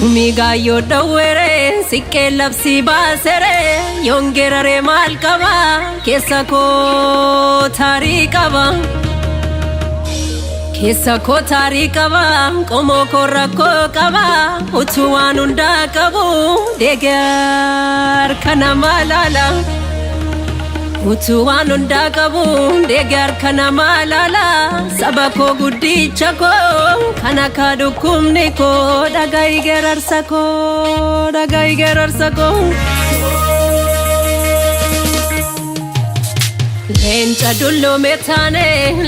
Umigayo dawere sikke labsi basere yongerare malkaba kesako tarikaba komo korako kaba utuwan undakabu degar kana malala utuwan undakabu degar kana malala sabako gudichako kana kadukumni ko dagai gerarsako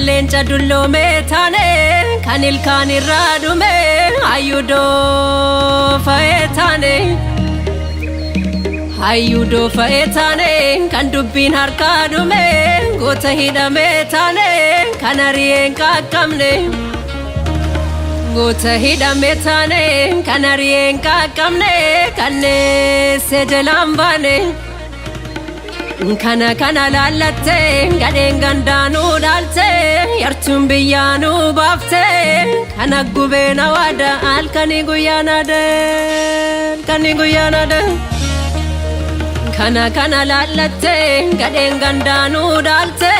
Lencha dullo metane kanil kaniradume ayudo faetane kan dubbin harkadume gota hida metane kanarien kakamne kanne sejelambane kana lalatte gaden gandanu dalte yartum biyanu bafte kana gubena wada alkani guyana de kana lalatte gaden gandanu dalte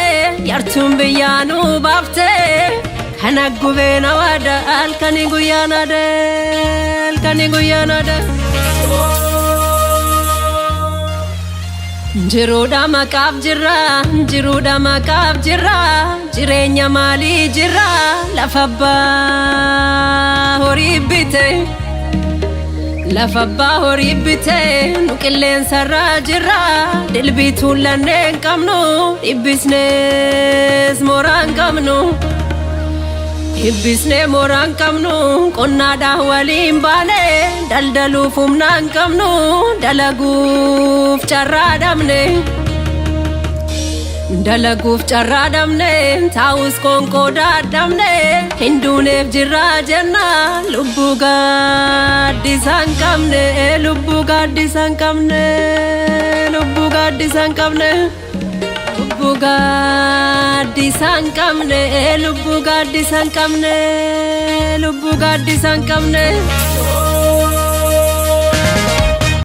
yartum biyanu bafte kana gubena wada alkani guyana de Jiruda makaf jirra jirenya mali jirra lafabba horibite nukillen sarra jirra dilbitu lannen kamnu ibisnes moran kamnu qonna dahwalim bane daldalu fumnan kamnu dalaguf charradamne taus konko dadamne hindunef jirra jenna lubbu gaddisan kamne lubbu gaddisan kamne